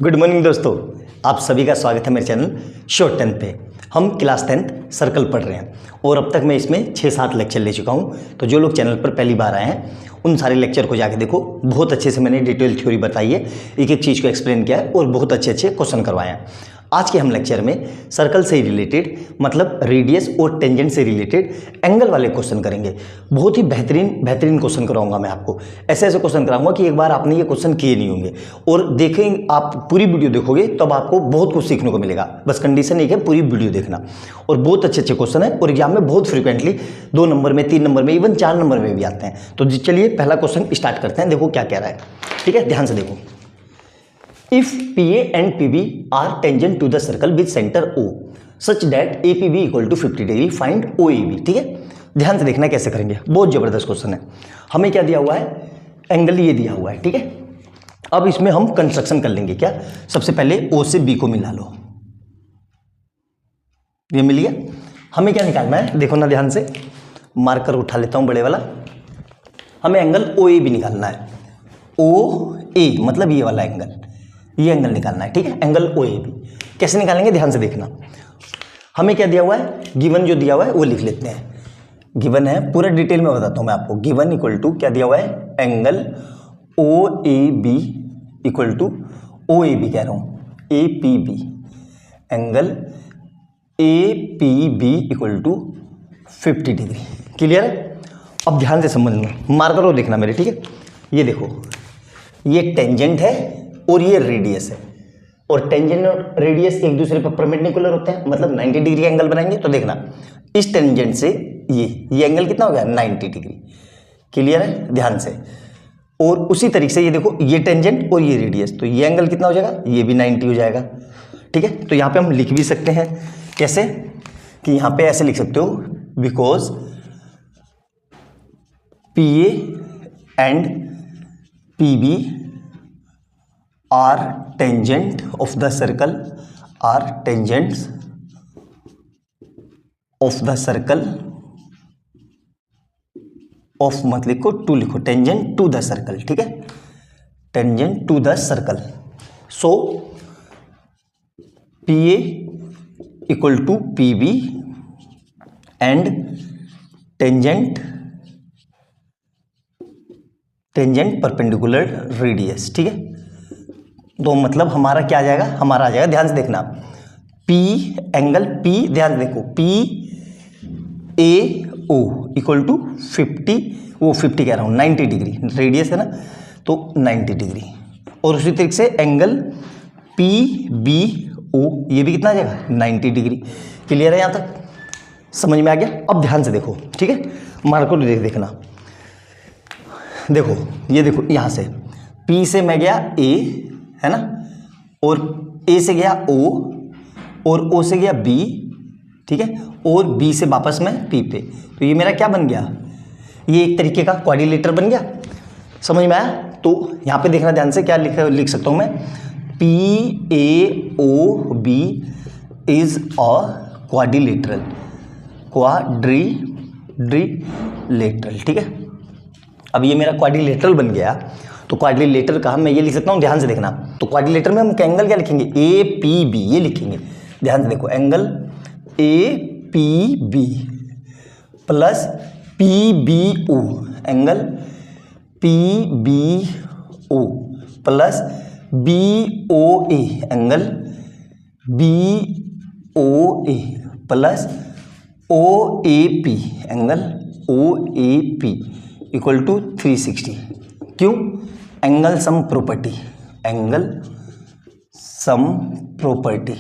Good morning दोस्तों, आप सभी का स्वागत है मेरे चैनल शॉर्ट 10 पे। हम क्लास 10th सर्कल पढ़ रहे हैं और अब तक मैं इसमें 6-7 लेक्चर ले चुका हूं। तो जो लोग चैनल पर पहली बार आए हैं उन सारे लेक्चर को जाके देखो। बहुत अच्छे से मैंने डिटेल थ्योरी बताई है, एक एक चीज़ को एक्सप्लेन किया है और बहुत अच्छे अच्छे क्वेश्चन करवाए हैं। आज के हम लेक्चर में सर्कल से रिलेटेड मतलब रेडियस और टेंजेंट से रिलेटेड एंगल वाले क्वेश्चन करेंगे। बहुत ही बेहतरीन क्वेश्चन कराऊंगा मैं आपको। ऐसे ऐसे क्वेश्चन कराऊंगा कि एक बार आपने ये क्वेश्चन किए नहीं होंगे और देखें आप पूरी वीडियो देखोगे तब आपको बहुत कुछ सीखने को मिलेगा। बस कंडीशन एक है, पूरी वीडियो देखना। और बहुत अच्छे अच्छे क्वेश्चन है और एग्जाम में बहुत फ्रिक्वेंटली 2 नंबर में, 3 नंबर में, इवन 4 नंबर में भी आते हैं। तो चलिए पहला क्वेश्चन स्टार्ट करते हैं। देखो क्या कह रहा है, ठीक है, ध्यान से देखो। If PA and PB are tangent to the circle with center O such that APB equal to 50 degree, find OAB। ठीक है, ध्यान से देखना कैसे करेंगे। बहुत जबरदस्त क्वेश्चन है। हमें क्या दिया हुआ है, एंगल ये दिया हुआ है, ठीक है। अब इसमें हम कंस्ट्रक्शन कर लेंगे। क्या, सबसे पहले O से B को मिला लो, ये मिल गया। हमें क्या निकालना है, देखो ना ध्यान से, मार्कर उठा लेता हूं बड़े वाला। हमें एंगल OAB निकालना है। OA मतलब ये वाला एंगल, ये एंगल निकालना है, ठीक है, एंगल OAB। कैसे निकालेंगे, ध्यान से देखना। हमें क्या दिया हुआ है, गिवन जो दिया हुआ है वो लिख लेते हैं। गिवन है, पूरा डिटेल में बताता हूं मैं आपको। गिवन इक्वल टू क्या दिया हुआ है, angle OAB equal to OAB कह रहा हूं, APB, angle APB equal to 50 degree. Clear है। अब ध्यान से समझना, मार्कर को देखना मेरे, ठीक है। ये देखो, ये टेंजेंट है और ये रेडियस है, और टेंजेंट और रेडियस एक दूसरे पर परपेंडिकुलर होते हैं, मतलब 90 डिग्री एंगल बनाएंगे। तो देखना, इस टेंजेंट से ये एंगल कितना हो गया, 90 डिग्री। क्लियर है, ध्यान से। और उसी तरीके से ये देखो, ये टेंजेंट और ये रेडियस, तो ये एंगल कितना हो जाएगा, ये भी 90 हो जाएगा, ठीक है। तो यहाँ पे हम लिख भी सकते हैं कैसे, कि यहाँ पे ऐसे लिख सकते हो, because PA and PB are tangent of the circle, are tangents of the circle of मत लिखो, टू लिखो, टेंजेंट टू द सर्कल, ठीक है, tangent to the circle. So PA equal to PB and tangent perpendicular radius, ठीक है। तो मतलब हमारा क्या आ जाएगा, हमारा आ जाएगा, ध्यान से देखना, P एंगल P, ध्यान से देखो, PAO इक्वल टू 50 कह रहा हूँ, 90 डिग्री, रेडियस है ना, तो 90 डिग्री। और उसी तरीके से एंगल PBO, ये भी कितना आ जाएगा, 90 डिग्री। क्लियर है, यहाँ तक समझ में आ गया। अब ध्यान से देखो, ठीक है, मार्कर देखना। देखो, ये देखो, यहाँ से P से मैं गया A, है ना, और A से गया O, और O से गया B, ठीक है, और B से वापस मैं P पे। तो ये मेरा क्या बन गया, ये एक तरीके का क्वाड्रिलेटर बन गया। समझ में आया। तो यहाँ पे देखना ध्यान से, क्या लिख सकता हूँ मैं, PAOB इज अ क्वाड्रिलेटरल, ठीक है। अब ये मेरा क्वाड्रिलेटरल बन गया। तो क्वाड्रिलेटर का मैं ये लिख सकता हूँ, ध्यान से देखना। तो क्वाड्रिलेटर में हम एंगल क्या लिखेंगे, APB, ये लिखेंगे। ध्यान से देखो, angle APB plus PBO, angle PBO plus BOA, angle BOA plus OAP, angle OAP equal to 360। क्यों, angle sum property, angle sum property,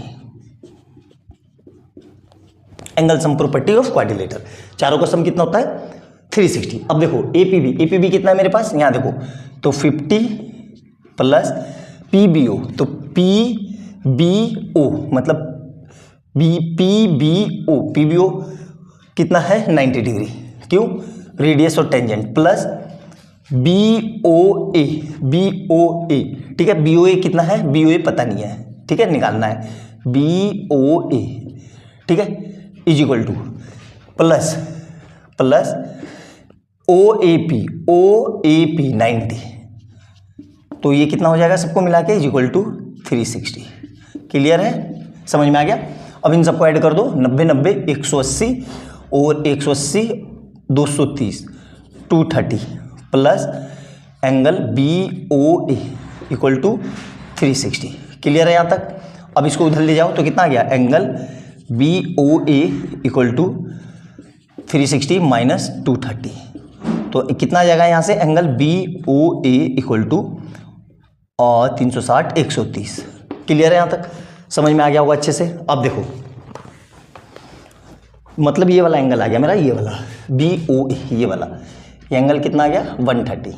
angle sum property of quadrilateral. चारों का सम कितना होता है, 360। अब देखो APB कितना है मेरे पास, यहाँ देखो, तो 50 प्लस PBO, तो PBO मतलब PBO कितना है, 90 डिग्री। क्यों, रेडियस और टेंजेंट, प्लस BOA, ठीक है। BOA कितना है, BOA पता नहीं है, ठीक है, निकालना है, BOA, ठीक है, is equal two plus OAP 90, तो ये कितना हो जाएगा सबको मिला के, इज इक्वल टू 360। क्लियर है, समझ में आ गया। अब इन सबको ऐड कर दो, 90 90 180 और 180 230 230 plus angle BOA equal to 360। Clear है यहाँ तक। अब इसको उधर ले जाओ तो कितना आ गया, angle BOA equal to 360 minus 230, तो कितना आ जाएगा यहाँ से, angle BOA equal to 360 130। Clear है यहाँ तक, समझ में आ गया होगा अच्छे से। अब देखो मतलब ये वाला एंगल आ गया मेरा, ये वाला BOA, ये वाला एंगल कितना आ गया 130।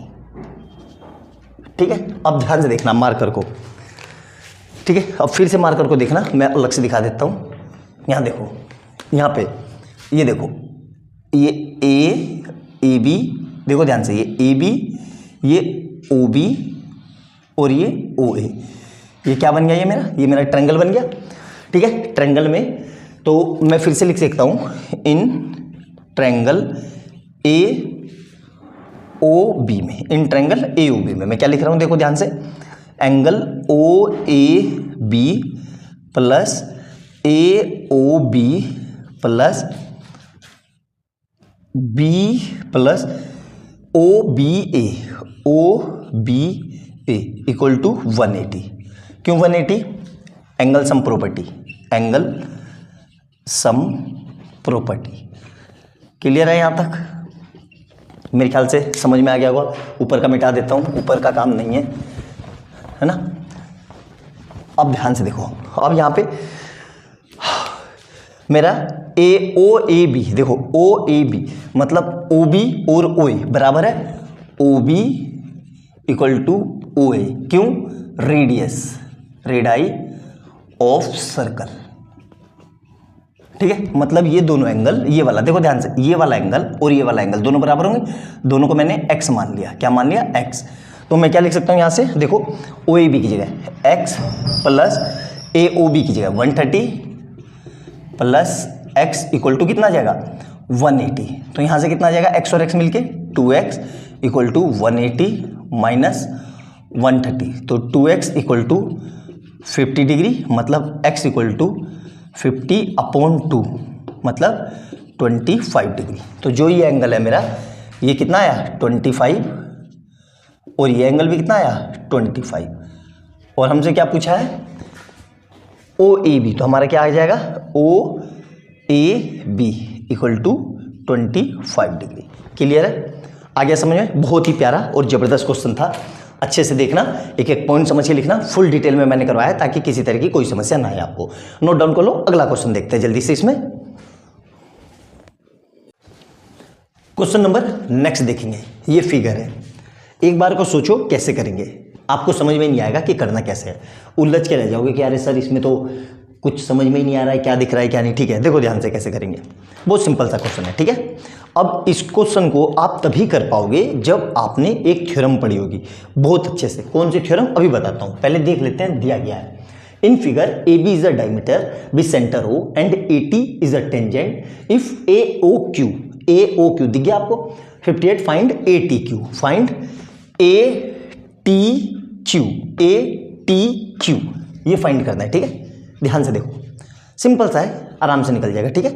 ठीक है, अब ध्यान से देखना मार्कर को। ठीक है, अब फिर से मार्कर को देखना, मैं अलग से दिखा देता हूँ। यहाँ देखो, यहाँ पे ये देखो, ये AB, देखो ध्यान से, ये AB, ये OB और ये OA, ये क्या बन गया, ये मेरा ट्रायंगल बन गया। ठीक है, ट्रायंगल में तो मैं फिर से लिख सकता हूँ, इन ट्रायंगल AOB में, इन ट्रायंगल AOB में मैं क्या लिख रहा हूँ, देखो ध्यान से, angle OAB plus AOB plus B plus OBA equal to 180। क्यों 180, angle sum property, angle sum property. Clear है यहाँ तक, मेरे ख्याल से समझ में आ गया होगा। ऊपर का मिटा देता हूँ, ऊपर का काम नहीं है ना। अब ध्यान से देखो, अब यहाँ पे मेरा OAB, देखो OAB मतलब OB और OA बराबर है OB इक्वल टू OA। क्यों, रेडियाई ऑफ सर्कल। ठीक है, मतलब ये दोनों एंगल, ये वाला देखो ध्यान से, ये वाला एंगल और ये वाला एंगल दोनों बराबर होंगे, दोनों को मैंने x मान लिया। क्या मान लिया, x। तो मैं क्या लिख सकता हूँ यहाँ से, देखो OAB की जगह x प्लस AOB की जगह 130 प्लस x इक्वल टू कितना आ जाएगा 180। तो यहाँ से कितना आ जाएगा, x और x मिलके 2x इक्वल टू 180 माइनस 130, तो 2x इक्वल टू 50 डिग्री, मतलब x इक्वल टू 50/2 मतलब 25 डिग्री। तो जो ये एंगल है मेरा, ये कितना आया 25 और ये एंगल भी कितना आया 25। और हमसे क्या पूछा है, OAB, तो हमारा क्या आ जाएगा OAB equal to 25 degree. Clear है, आ गया समझ में। बहुत ही प्यारा और ज़बरदस्त क्वेश्चन था, अच्छे से देखना, एक एक पॉइंट समझ के लिखना। फुल डिटेल में मैंने करवाया ताकि किसी तरह की कोई समस्या ना आए आपको। नोट डाउन कर लो, अगला क्वेश्चन देखते हैं जल्दी से। इसमें क्वेश्चन नंबर नेक्स्ट देखेंगे, ये फिगर है। एक बार को सोचो कैसे करेंगे, आपको समझ में नहीं आएगा कि करना कैसे है, उलझ के रह जाओगे कि अरे सर इसमें तो कुछ समझ में ही नहीं आ रहा है, क्या दिख रहा है क्या नहीं। ठीक है, देखो ध्यान से कैसे करेंगे, बहुत सिंपल सा क्वेश्चन है। ठीक है, अब इस क्वेश्चन को आप तभी कर पाओगे जब आपने एक थ्योरम पढ़ी होगी बहुत अच्छे से। कौन सी थ्योरम, अभी बताता हूँ, पहले देख लेते हैं। दिया गया है in figure AB is a diameter with centre O and AT is a tangent if AOQ दिख गया आपको 58, फाइंड ATQ, फाइंड ATQ, ये फाइंड करना है। ठीक है, ध्यान से देखो, सिंपल सा है, आराम से निकल जाएगा। ठीक है,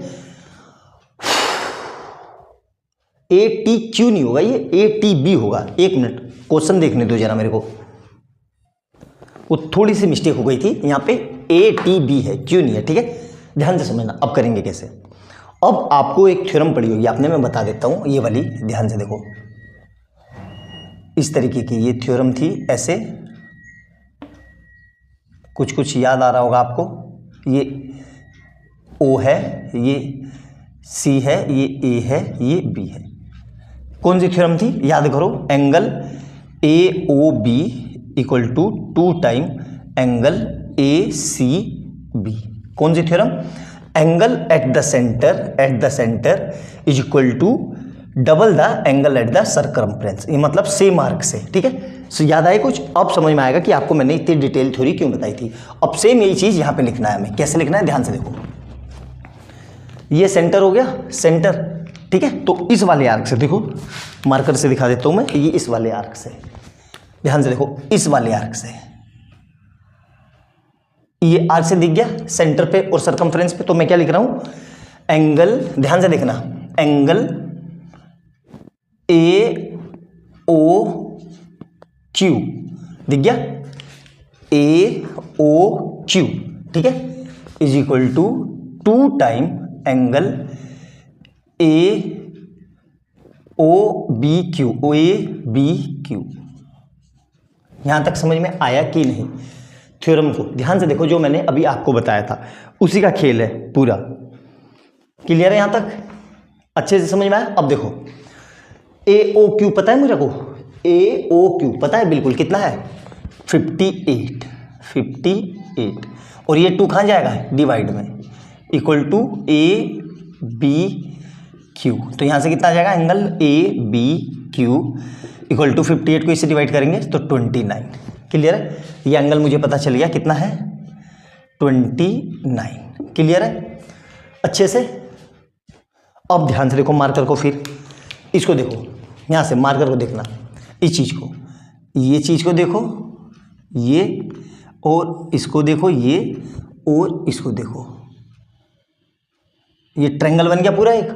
ATQ नहीं होगा, ये ATB होगा। एक मिनट क्वेश्चन देखने दो जरा मेरे को, वो थोड़ी सी मिस्टेक हो गई थी, यहाँ पे ATB है, Q नहीं है। ठीक है, ध्यान से समझना। अब करेंगे कैसे, अब आपको एक थ्योरम पढ़ी होगी आपने, मैं बता देता हूँ, ये वाली ध्यान से देखो। इस तरीके की ये थ्योरम थी, ऐसे कुछ याद आ रहा होगा आपको। ये O है, ये C है, ये A है, ये B है। कौन सी थ्योरम थी, याद करो, angle AOB equal to 2 time angle ACB। कौन सी theorem, angle at the centre is equal to double the angle at the circumference, ये मतलब सेम आर्क से। ठीक है, सो याद आए कुछ, अब समझ में आएगा कि आपको मैंने इतनी डिटेल थ्योरी क्यों बताई थी। अब सेम यही चीज यहाँ पे लिखना है हमें, कैसे लिखना है, ध्यान से देखो। ये सेंटर हो गया, सेंटर। ठीक है, तो इस वाले आर्क से देखो, मार्कर से दिखा देता हूं मैं, ये इस वाले आर्क से, ध्यान से देखो, इस वाले आर्क से ये आर्क से दिख गया सेंटर पे और सरकमफ्रेंस पे, तो मैं क्या लिख रहा हूं, एंगल, ध्यान से देखना, एंगल ए ओ क्यू, दिख गया, ए ओ क्यू, ठीक है, is equal to 2 time angle A O B Q, O A B Q. यहां तक समझ में आया कि नहीं? थ्योरम को ध्यान से देखो, जो मैंने अभी आपको बताया था उसी का खेल है पूरा। क्लियर है यहां तक? अच्छे से समझ में आया? अब देखो ए ओ क्यू पता है मेरे को, ए ओ क्यू पता है बिल्कुल, कितना है 58, और ये 2 कहाँ जाएगा डिवाइड में, equal to A B Q, तो यहाँ से कितना आ जाएगा angle A B Q equal to 58 को इससे डिवाइड करेंगे तो 29। क्लियर है? ये एंगल मुझे पता चल गया कितना है 29। क्लियर है अच्छे से? अब ध्यान से देखो मार्कर को, फिर इसको देखो, यहाँ से मार्कर को देखना, इस चीज़ को, ये चीज़ को देखो, ये और इसको देखो, ये और इसको देखो, ये ट्रायंगल बन गया पूरा एक।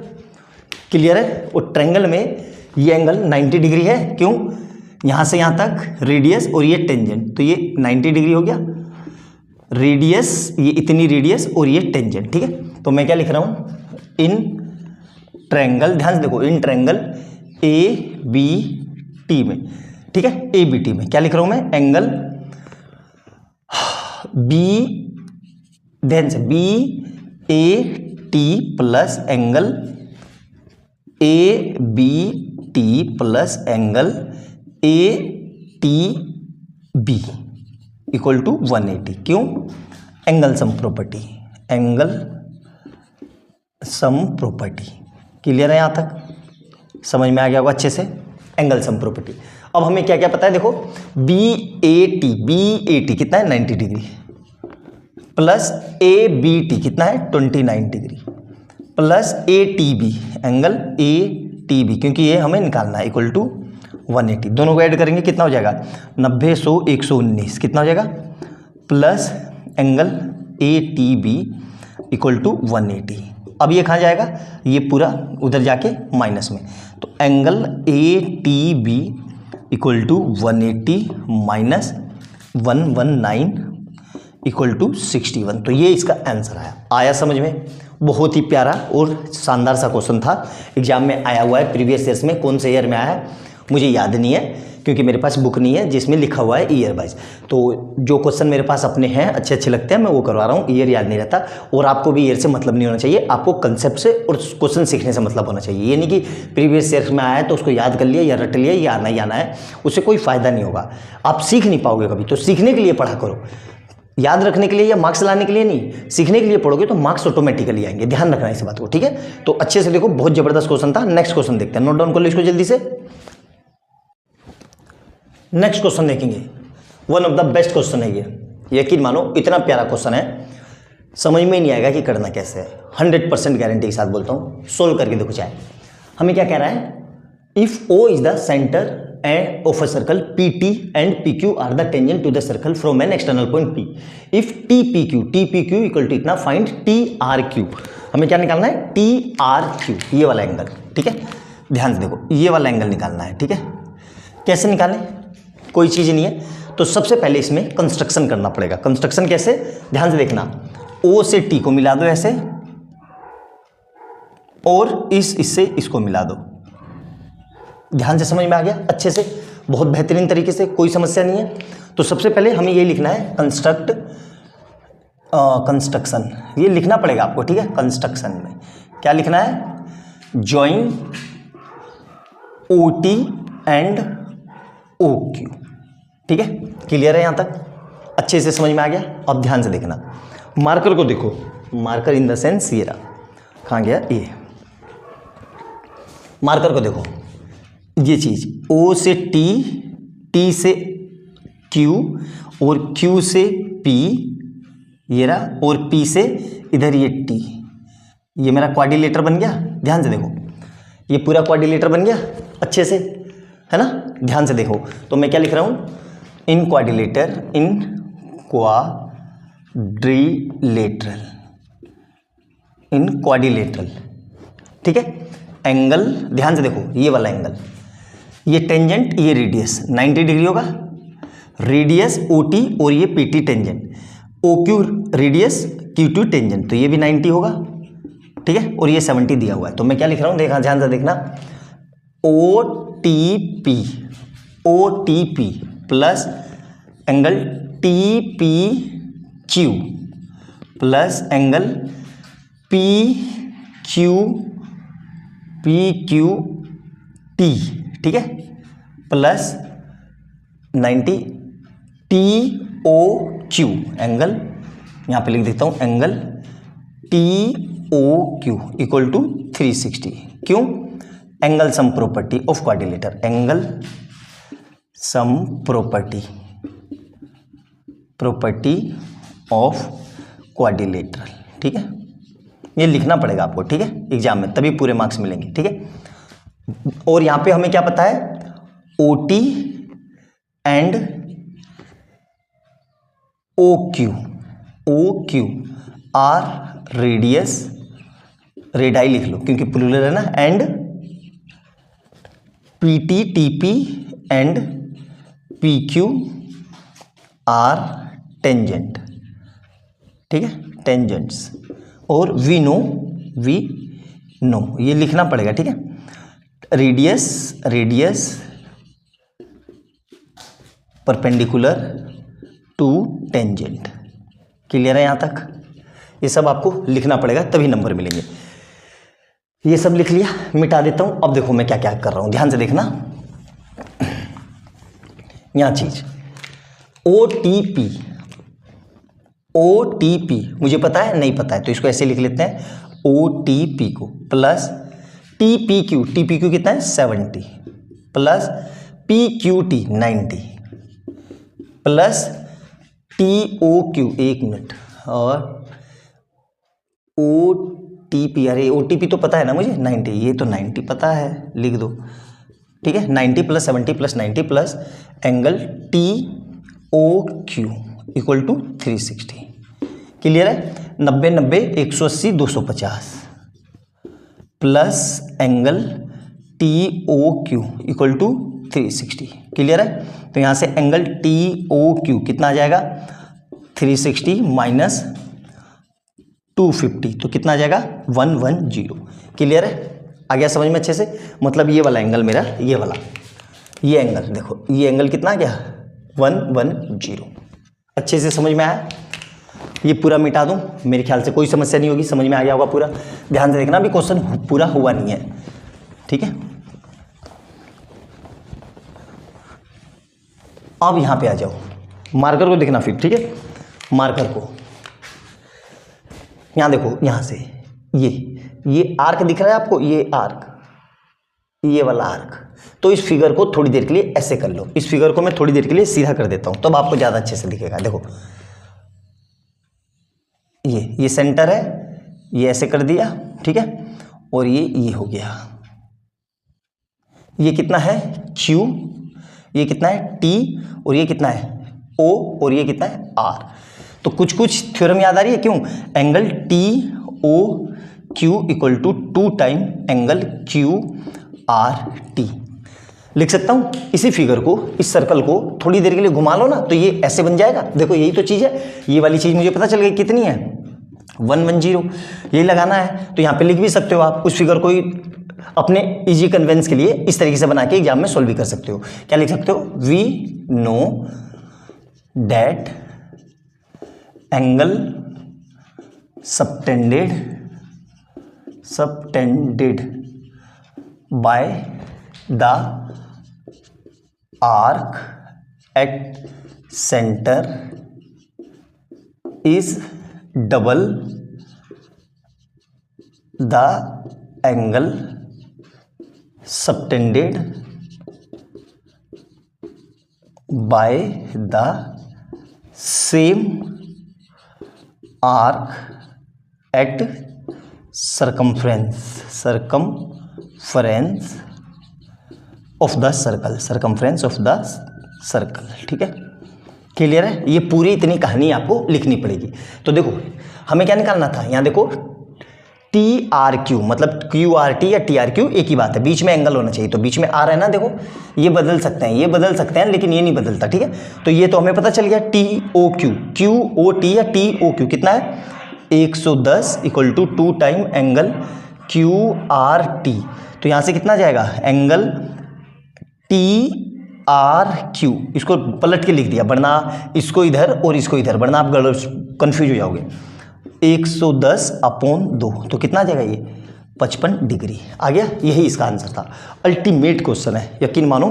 क्लियर है? और ट्रायंगल में ये एंगल 90 डिग्री है, क्यों? यहाँ से यहाँ तक रेडियस और ये टेंजेंट, तो ये 90 डिग्री हो गया, रेडियस, ये इतनी रेडियस और ये टेंजेंट, ठीक है। तो मैं क्या लिख रहा हूँ, इन ट्रायंगल, ध्यान से देखो, इन ट्रायंगल ए बी टी में, ठीक है, ए बी टी में क्या लिख रहा हूँ मैं, एंगल बी, ध्यान से, B A T plus angle A B T plus angle A T B equal to 180। क्यों? Angle sum property, angle sum property. Clear है? यहाँ तक समझ में आ गया होगा अच्छे से, एंगल सम प्रॉपर्टी। अब हमें क्या क्या पता है, देखो बी ए टी कितना है 90 degree, plus A B T कितना है 29 degree, plus A T B, angle A T B, क्योंकि ये हमें निकालना है, इक्वल टू 180। दोनों को ऐड करेंगे कितना हो जाएगा 90, 100, 119, कितना हो जाएगा, plus angle A T B equal to 180। अब ये कहाँ जाएगा, ये पूरा उधर जाके माइनस में, तो angle A T B equal to 180 minus 119 equal to 61। तो ये इसका आंसर आया समझ में? बहुत ही प्यारा और शानदार सा क्वेश्चन था, एग्जाम में आया हुआ है, प्रीवियस ईयर्स में। कौन से ईयर में आया है मुझे याद नहीं है, क्योंकि मेरे पास बुक नहीं है जिसमें लिखा हुआ है ईयर वाइज। तो जो क्वेश्चन मेरे पास अपने हैं अच्छे लगते हैं, मैं वो करवा रहा हूँ, ईयर याद नहीं रहता। और आपको भी ईयर से मतलब नहीं होना चाहिए, आपको कंसेप्ट से और क्वेश्चन सीखने से मतलब होना चाहिए। ये नहीं कि प्रीवियस ईयर में आया है तो उसको याद कर लिया या रट लिया, या आना ही आना है, उससे कोई फ़ायदा नहीं होगा, आप सीख नहीं पाओगे कभी। तो सीखने के लिए पढ़ा करो, याद रखने के लिए या मार्क्स लाने के लिए नहीं, सीखने के लिए पढ़ोगे तो मार्क्स ऑटोमेटिकली आएंगे। ध्यान रखना इस बात को, ठीक है। तो अच्छे से देखो, बहुत जबरदस्त क्वेश्चन था। नेक्स्ट क्वेश्चन देखते हैं, नोट डाउन कर लो इसको जल्दी से। नेक्स्ट क्वेश्चन देखेंगे, one of the best question है ये, यकीन मानो इतना प्यारा क्वेश्चन है, समझ में ही नहीं आएगा कि करना कैसे है। 100% गारंटी के साथ बोलता हूँ, सोल्व करके देखो। चाहे हमें क्या कह रहा है, if O is the centre and of a circle PT and PQ are the tangent to the circle from an external point P. If TPQ equal to इतना, find TRQ। हमें क्या निकालना है, TRQ, ये वाला एंगल, ठीक है। ध्यान से देखो, ये वाला एंगल निकालना है, ठीक है। कैसे निकालें, कोई चीज़ नहीं है, तो सबसे पहले इसमें कंस्ट्रक्शन करना पड़ेगा। कंस्ट्रक्शन कैसे, ध्यान से देखना, O से T को मिला दो ऐसे, और इससे इसको मिला दो। ध्यान से समझ में आ गया अच्छे से, बहुत बेहतरीन तरीके से, कोई समस्या नहीं है। तो सबसे पहले हमें ये लिखना है कंस्ट्रक्शन, ये लिखना पड़ेगा आपको, ठीक है। कंस्ट्रक्शन में क्या लिखना है, जॉइन OT एंड OQ, ठीक है। क्लियर है यहाँ तक, अच्छे से समझ में आ गया। अब ध्यान से देखना, मार्कर को देखो, मार्कर इन द सेंस ये रहा, कहाँ गया ये, मार्कर को देखो, ये चीज O से T, T से Q और Q से P, ये रहा, और P से इधर ये T, ये मेरा क्वाड्रिलेटर बन गया। ध्यान से देखो, ये पूरा क्वाड्रिलेटर बन गया अच्छे से, है ना। ध्यान से देखो, तो मैं क्या लिख रहा हूँ, इन क्वाड्रिलेटर क्वाड्रिलेटरल, इन क्वाड्रिलेटरल, ठीक है। एंगल ध्यान से देखो, ये वाला एंगल, ये टेंजेंट, ये रेडियस 90 डिग्री होगा, रेडियस OT और ये PT tangent, OQ radius, Q2 tangent, तो ये भी 90 होगा, ठीक है। और ये 70 दिया हुआ है, तो मैं क्या लिख रहा हूँ, देखा ध्यान से देखना, OTP plus angle TPQ plus angle PQT, ठीक है, प्लस 90 TOQ, एंगल यहाँ पे लिख देता हूँ, एंगल TOQ इक्वल टू 360। क्यों? Angle sum property of quadrilateral, angle sum property of quadrilateral, ठीक है। ये लिखना पड़ेगा आपको, ठीक है, एग्जाम में, तभी पूरे मार्क्स मिलेंगे, ठीक है। और यहां पे हमें क्या पता है, OT and OQ are radius, radii लिख लो क्योंकि प्लूरल है ना, and PT TP and PQ are tangent, ठीक है, टेंजेंट्स। और वी नो, ये लिखना पड़ेगा, ठीक है। Radius perpendicular to tangent, clear है यहाँ तक? ये सब आपको लिखना पड़ेगा, तभी नंबर मिलेंगे। ये सब लिख लिया, मिटा देता हूँ। अब देखो मैं क्या क्या कर रहा हूँ, ध्यान से देखना। यहाँ चीज OTP मुझे पता है, नहीं पता है तो इसको ऐसे लिख लेते हैं, OTP को प्लस TPQ कितना है 70 प्लस PQT 90 प्लस TOQ, एक मिनट, और OTP, अरे OTP तो पता है ना मुझे 90, ये तो 90 पता है, लिख दो, ठीक है। 90 plus 70 plus 90 plus angle TOQ equal to 360, clear है। 90 90 180 250 plus angle TOQ equal to 360, clear है। तो यहाँ से एंगल TOQ कितना आ जाएगा, 360 माइनस 250, तो कितना आ जाएगा 110, क्लियर है। आ गया समझ में अच्छे से? मतलब ये वाला एंगल मेरा, ये वाला, ये एंगल देखो, ये एंगल कितना आ गया 110, अच्छे से समझ में आया? ये पूरा मिटा दूं, मेरे ख्याल से कोई समस्या नहीं होगी, समझ में आ गया होगा पूरा। ध्यान से देखना, अभी क्वेश्चन पूरा हुआ नहीं है, ठीक है। अब यहां पे आ जाओ, मार्कर को देखना फिर, ठीक है। मार्कर को यहां देखो, यहां से ये आर्क दिख रहा है आपको, ये आर्क, ये वाला आर्क। तो इस फिगर को थोड़ी देर के लिए ऐसे कर लो, इस फिगर को मैं थोड़ी देर के लिए सीधा कर देता हूं, तब आपको ज्यादा अच्छे से दिखेगा। देखो ये सेंटर है, ये ऐसे कर दिया, ठीक है, और ये हो गया, ये कितना है Q, ये कितना है T, और ये कितना है O, और ये कितना है R। तो कुछ कुछ थ्योरम याद आ रही है? क्यों? Angle TOQ equal to 2 time angle QRT लिख सकता हूं। इसी फिगर को, इस सर्कल को थोड़ी देर के लिए घुमा लो ना, तो ये ऐसे बन जाएगा। देखो यही तो चीज़ है, ये वाली चीज़ मुझे पता चल गई कितनी है 110, यही लगाना है। तो यहाँ पे लिख भी सकते हो आप उस फिगर को ही, अपने इजी कन्वेंस के लिए इस तरीके से बना के एग्जाम में सोल्व भी कर सकते हो। क्या लिख सकते हो? We know that angle subtended by the arc at center is double the angle subtended by the same arc at circumference of the circle, ठीक है। क्लियर है? ये पूरी इतनी कहानी आपको लिखनी पड़ेगी। तो देखो हमें क्या निकालना था, यहाँ देखो टी आर क्यू, मतलब क्यू आर टी या टी आर क्यू एक ही बात है, बीच में एंगल होना चाहिए। तो बीच में आर है ना, देखो ये बदल सकते हैं, ये बदल सकते हैं, लेकिन ये नहीं बदलता, ठीक है। तो ये तो हमें पता चल गया T O Q, Q O T या टी ओ क्यू कितना है 110 equal to 2 time angle Q R T. तो यहाँ से कितना जाएगा एंगल टी आर क्यू, इसको पलट के लिख दिया, वरना इसको इधर और इसको इधर, वरना आप कंफ्यूज हो जाओगे। 110 अपॉन 2 तो कितना आ जाएगा ये 55 डिग्री आ गया। यही इसका आंसर था। अल्टीमेट क्वेश्चन है, यकीन मानो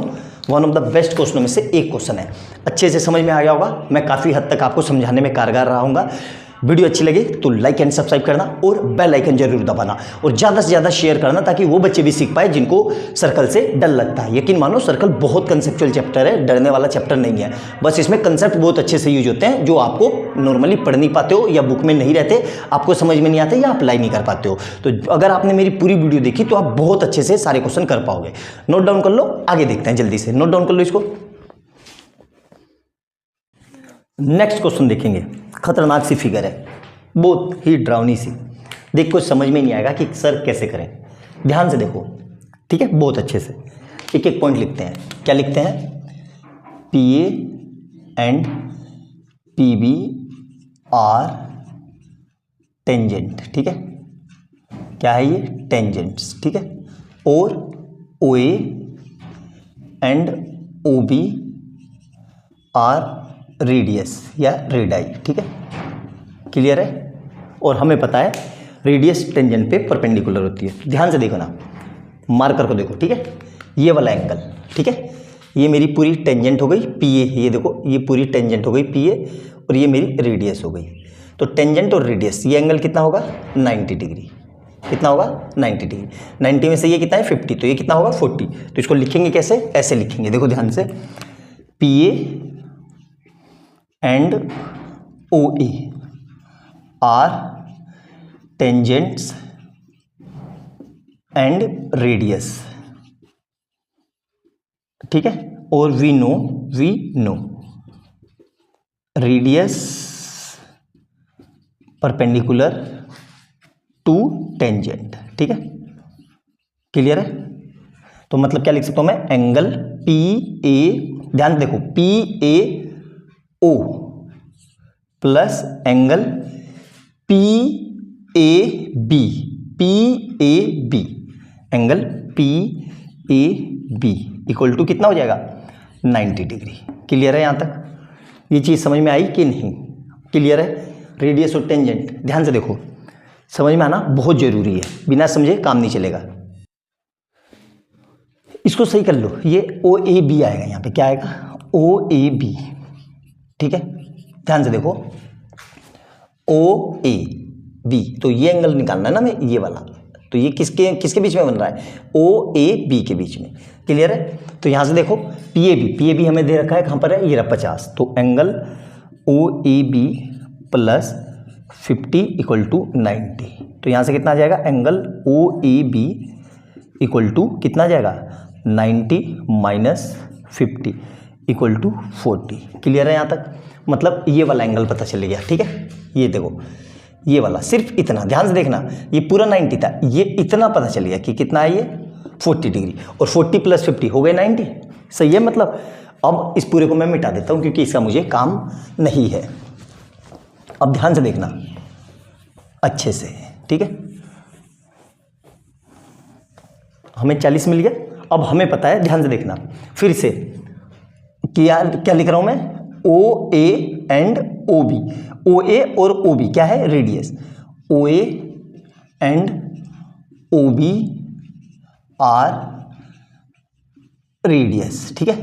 वन ऑफ द बेस्ट क्वेश्चनों में से एक क्वेश्चन है। अच्छे से समझ में आ गया होगा, मैं काफ़ी हद तक आपको समझाने में कारगर रहा हूँगा। वीडियो अच्छी लगे तो लाइक एंड सब्सक्राइब करना और बेल आइकन जरूर दबाना और ज़्यादा से ज़्यादा शेयर करना, ताकि वो बच्चे भी सीख पाए जिनको सर्कल से डर लगता है। यकीन मानो सर्कल बहुत कंसेप्चुअल चैप्टर है, डरने वाला चैप्टर नहीं है। बस इसमें कंसेप्ट बहुत अच्छे से यूज होते हैं जो आपको नॉर्मली पढ़ नहीं पाते हो, या बुक में नहीं रहते, आपको समझ में नहीं आते, या अप्लाई नहीं कर पाते हो। तो अगर आपने मेरी पूरी वीडियो देखी तो आप बहुत अच्छे से सारे क्वेश्चन कर पाओगे। नोट डाउन कर लो, आगे देखते हैं जल्दी से। नोट डाउन कर लो इसको। नेक्स्ट क्वेश्चन देखेंगे, खतरनाक सी फिगर है, बहुत ही डरावनी सी। देख कुछ समझ में नहीं आएगा कि सर कैसे करें, ध्यान से देखो, ठीक है, बहुत अच्छे से एक एक पॉइंट लिखते हैं। क्या लिखते हैं, P A and P B are tangent, ठीक है, क्या है ये टेंजेंट्स, ठीक है, और O A and O B are radius या रेडाई, ठीक है, क्लियर है। और हमें पता है रेडियस टेंजेंट पे परपेंडिकुलर होती है। ध्यान से देखो ना, मार्कर को देखो, ठीक है, ये वाला एंगल, ठीक है, ये मेरी पूरी टेंजेंट हो गई पी ए, ये देखो ये पूरी टेंजेंट हो गई पी ए, और ये मेरी रेडियस हो गई। तो टेंजेंट और रेडियस ये एंगल कितना होगा 90 डिग्री, कितना होगा 90 डिग्री। 90 में से ये कितना है 50, तो ये कितना होगा 40। तो इसको लिखेंगे कैसे, ऐसे लिखेंगे, देखो ध्यान से, P A and O A are tangents and radius, ठीक है, और we know radius perpendicular to tangent, ठीक है, क्लियर है। तो मतलब क्या लिख सकता हूं मैं, एंगल पी ए, ध्यान देखो P A O plus angle P A B, P A B, angle P A B equal to कितना हो जाएगा 90 डिग्री। क्लियर है, यहाँ तक ये चीज़ समझ में आई कि नहीं, क्लियर है। रेडियस और टेंजेंट ध्यान से देखो, समझ में आना बहुत जरूरी है, बिना समझे काम नहीं चलेगा। इसको सही कर लो, ये ओ ए बी आएगा, यहाँ पे क्या आएगा ओ ए बी, ठीक है, ध्यान से देखो ओ ए बी, तो ये एंगल निकालना है ना मैं, ये वाला, तो ये किसके बीच में बन रहा है ओ ए बी के बीच में, क्लियर है। तो यहाँ से देखो पी ए बी हमें दे रखा है, कहाँ पर है, ये रहा 50, तो angle O A B plus 50 equal to 90। तो यहाँ से कितना आ जाएगा, angle O A B equal to कितना आ जाएगा 90 माइनस 50 इक्वल टू 40। क्लियर है यहाँ तक, मतलब ये वाला एंगल पता चल गया, ठीक है। ये देखो ये वाला सिर्फ इतना ध्यान से देखना, ये पूरा 90 था, ये इतना पता चल गया कि कितना है ये 40 डिग्री, और 40 प्लस 50 हो गए 90, सही है। मतलब अब इस पूरे को मैं मिटा देता हूँ क्योंकि इसका मुझे काम नहीं है। अब ध्यान से देखना अच्छे से, ठीक है, हमें 40 मिल गया। अब हमें पता है, ध्यान से देखना फिर से, क्या लिख रहा हूं मैं, ओ ए एंड ओ बी, ओ ए और ओ बी क्या है radius, O A and O B are radius, ठीक है,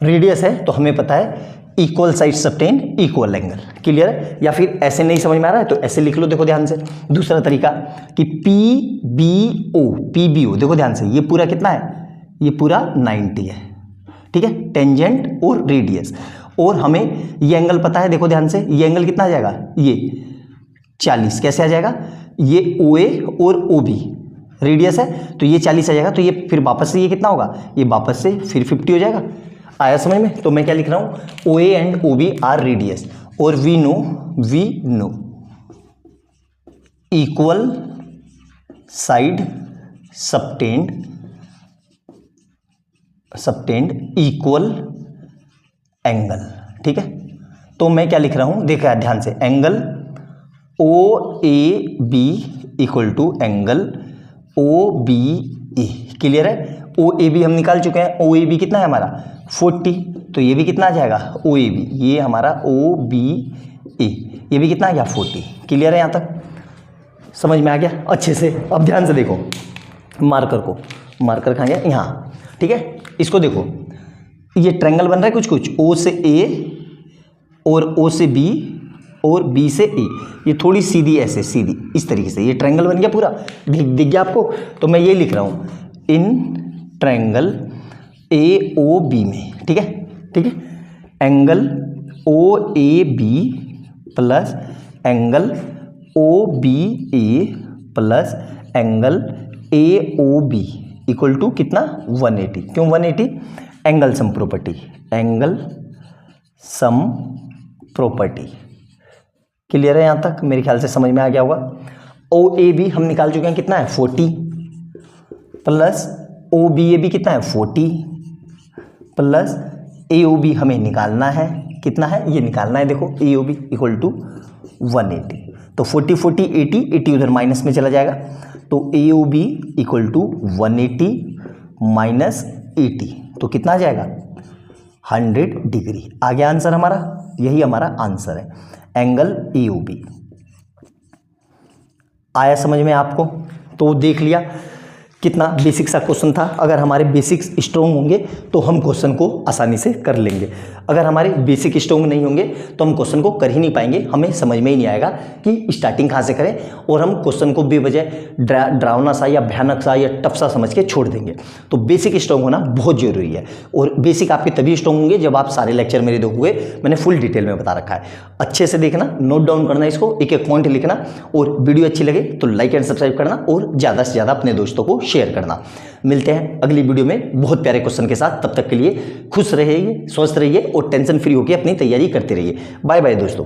रेडियस है तो हमें पता है equal sides subtend equal angle, clear है। या फिर ऐसे नहीं समझ में आ रहा है तो ऐसे लिख लो, देखो ध्यान से, दूसरा तरीका कि पी बी ओ, देखो ध्यान से, ये पूरा कितना है, ये पूरा 90 है, ठीक है, टेंजेंट और रेडियस, और हमें ये एंगल पता है, देखो ध्यान से, ये एंगल कितना आ जाएगा, ये 40, कैसे आ जाएगा, ये ओ ए और ओ बी रेडियस है तो ये 40 आ जाएगा, तो ये फिर वापस से ये कितना होगा, ये वापस से फिर 50 हो जाएगा। आया समझ में? तो मैं क्या लिख रहा हूं, O A and O B are radius, और we know equal side subtended equal angle. ठीक है, तो मैं क्या लिख रहा हूं, देखा ध्यान से, angle O A B equal to angle O B A. Clear है? ओ ए बी हम निकाल चुके हैं, ओ ए बी कितना है हमारा 40, तो ये भी कितना आ जाएगा ओ ए बी, ये हमारा ओ बी ए, ये भी कितना आ गया 40। क्लियर है? यहाँ तक समझ में आ गया अच्छे से? अब ध्यान से देखो, मार्कर कहाँ गया, यहाँ। ठीक है, इसको देखो, ये ट्रायंगल बन रहा है कुछ कुछ, ओ से ए और ओ से बी और बी से ए, ये थोड़ी सीधी ऐसे सीधी इस तरीके से ये ट्रायंगल बन गया पूरा, दिख गया आपको? तो मैं ये लिख रहा हूँ, इन ट्रायंगल ए ओ बी में। ठीक है, ठीक है, angle O A B plus angle O B A plus angle A O B equal to कितना 180। क्यों 180? Angle sum property, angle sum property. Clear है? यहाँ तक मेरे ख्याल से समझ में आ गया होगा। ओ ए बी हम निकाल चुके हैं, कितना है 40 plus O B A B कितना है 40 प्लस ए ओ बी हमें निकालना है, कितना है ये निकालना है, देखो ए ओ बी इक्वल टू 180। तो 40 40 80 80 उधर माइनस में चला जाएगा, तो A O B equal to 180 minus 80, तो कितना आ जाएगा 100 डिग्री। आ गया आंसर हमारा, यही हमारा आंसर है, एंगल ए ओ बी। आया समझ में आपको? तो देख लिया कितना बेसिक सा क्वेश्चन था। अगर हमारे बेसिक्स स्ट्रॉन्ग होंगे तो हम क्वेश्चन को आसानी से कर लेंगे, अगर हमारे बेसिक स्ट्रॉन्ग नहीं होंगे तो हम क्वेश्चन को कर ही नहीं पाएंगे, हमें समझ में ही नहीं आएगा कि स्टार्टिंग कहाँ से करें, और हम क्वेश्चन को बेवजह डरावना सा या भयानक सा या टफ सा समझ के छोड़ देंगे। तो बेसिक स्ट्रॉन्ग होना बहुत जरूरी है, और बेसिक आपके तभी स्ट्रॉन्ग होंगे जब आप सारे लेक्चर मेरे देखोगे, मैंने फुल डिटेल में बता रखा है। अच्छे से देखना, नोट डाउन करना, इसको एक एक पॉइंट लिखना, और वीडियो अच्छी लगे तो लाइक एंड सब्सक्राइब करना, और ज़्यादा से ज़्यादा अपने दोस्तों को शेयर करना। मिलते हैं अगली वीडियो में बहुत प्यारे क्वेश्चन के साथ, तब तक के लिए खुश रहिए, स्वस्थ रहिए और टेंशन फ्री होकर अपनी तैयारी करते रहिए। बाय बाय दोस्तों।